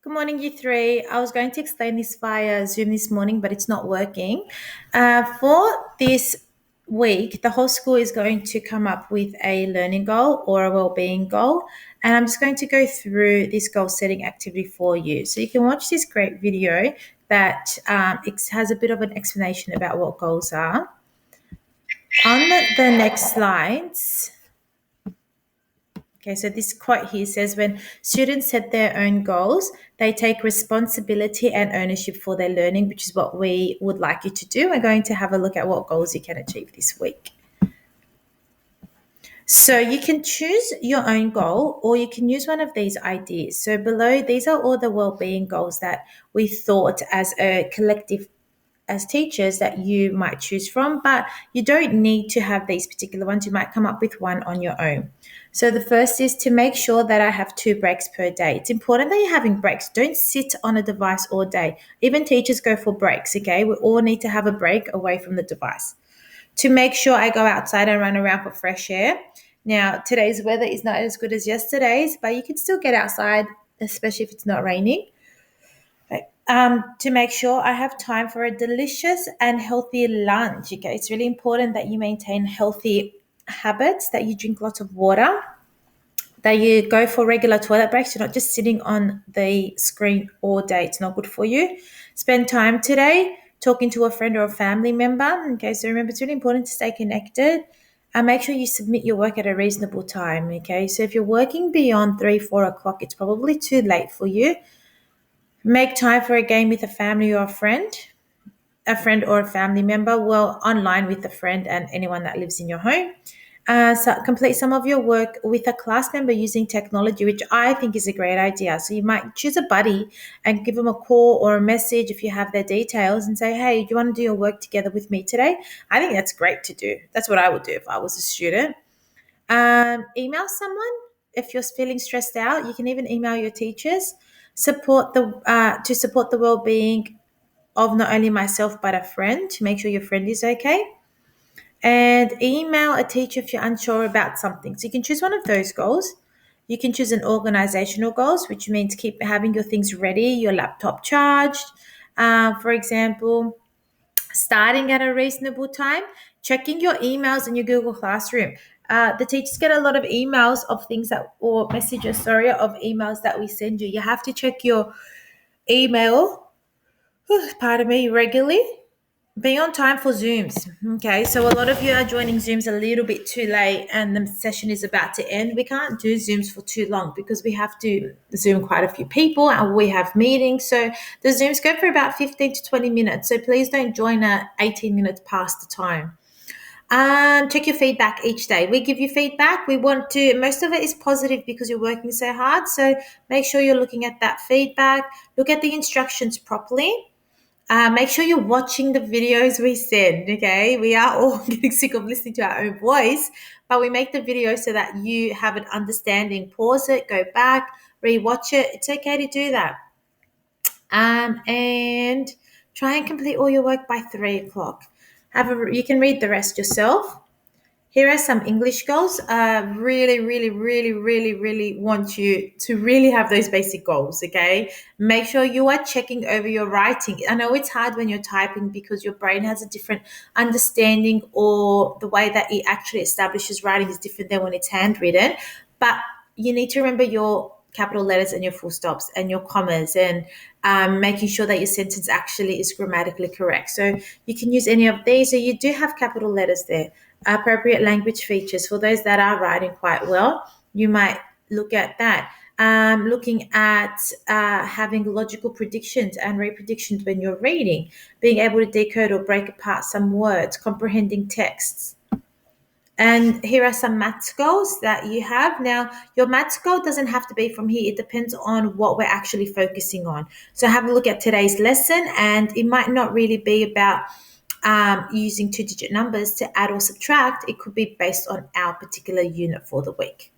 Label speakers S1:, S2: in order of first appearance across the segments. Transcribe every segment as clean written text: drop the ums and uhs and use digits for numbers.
S1: Good morning, you three. I was going to explain this via Zoom this morning, but it's not working. For this week, the whole school is going to come up with a learning goal or a well-being goal, and I'm just going to go through this goal setting activity for you. So you can watch this great video that it has a bit of an explanation about what goals are. On the next slides. Okay, so this quote here says when students set their own goals, they take responsibility and ownership for their learning, which is what we would like you to do. We're going to have a look at what goals you can achieve this week. So you can choose your own goal or you can use one of these ideas. So below, these are all the well-being goals that we thought as a collective as teachers that you might choose from, but you don't need to have these particular ones. You might come up with one on your own. So the first is to make sure that I have 2 breaks per day. It's important that you're having breaks. Don't sit on a device all day. Even teachers go for breaks, okay? We all need to have a break away from the device. To make sure I go outside and run around for fresh air. Now, today's weather is not as good as yesterday's, but you can still get outside, especially if it's not raining. To make sure I have time for a delicious and healthy lunch. Okay, it's really important that you maintain healthy habits, that you drink lots of water, that you go for regular toilet breaks. You're not just sitting on the screen all day. It's not good for you. Spend time today talking to a friend or a family member. Okay, so remember, it's really important to stay connected. And make sure you submit your work at a reasonable time. Okay, so if you're working beyond 3-4 o'clock, it's probably too late for you. Make time for a game with a family or a friend or a family member, well, online with a friend and anyone that lives in your home. So complete some of your work with a class member using technology, which I think is a great idea. So you might choose a buddy and give them a call or a message if you have their details and say, hey, do you want to do your work together with me today? I think that's great to do. That's what I would do if I was a student. Email someone if you're feeling stressed out. You can even email your teachers. To support the well-being of not only myself but a friend, to make sure your friend is okay. And email a teacher if you're unsure about something. So you can choose one of those goals. You can choose an organizational goals, which means keep having your things ready, your laptop charged. For example, starting at a reasonable time, checking your emails in your Google Classroom. The teachers get a lot of emails of things that, or messages, sorry, of emails that we send you. You have to check your email, pardon me, regularly. Be on time for Zooms. Okay, so a lot of you are joining Zooms a little bit too late and the session is about to end. We can't do Zooms for too long because we have to Zoom quite a few people and we have meetings. So the Zooms go for about 15 to 20 minutes. So please don't join at 18 minutes past the time. Check your feedback each day. We give you feedback. We want to, most of it is positive because you're working so hard. So make sure you're looking at that feedback. Look at the instructions properly. Make sure you're watching the videos we send, okay? We are all getting sick of listening to our own voice, but we make the video so that you have an understanding. Pause it, go back, rewatch it. It's okay to do that. And try and complete all your work by 3 o'clock. You can read the rest yourself. Here are some English goals. Really, really, really, really, really want you to really have those basic goals, okay? Make sure you are checking over your writing. I know it's hard when you're typing because your brain has a different understanding, or the way that it actually establishes writing is different than when it's handwritten. But you need to remember your capital letters and your full stops and your commas, and making sure that your sentence actually is grammatically correct. So you can use any of these. So you do have capital letters there. Appropriate language features for those that are writing quite well, you might look at that. Looking at having logical predictions and repredictions when you're reading, being able to decode or break apart some words, comprehending texts. And here are some maths goals that you have. Now, your maths goal doesn't have to be from here. It depends on what we're actually focusing on. So have a look at today's lesson, and it might not really be about using 2-digit numbers to add or subtract. It could be based on our particular unit for the week.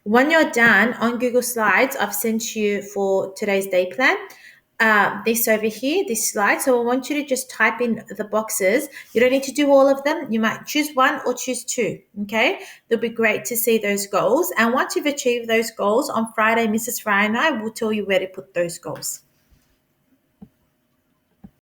S1: When you're done on Google Slides, I've sent you for today's day plan. this over here, this slide. So I want you to just type in the boxes. You don't need to do all of them. You might choose one or choose two. Okay. It'll be great to see those goals. And once you've achieved those goals on Friday, Mrs. Ryan and I will tell you where to put those goals.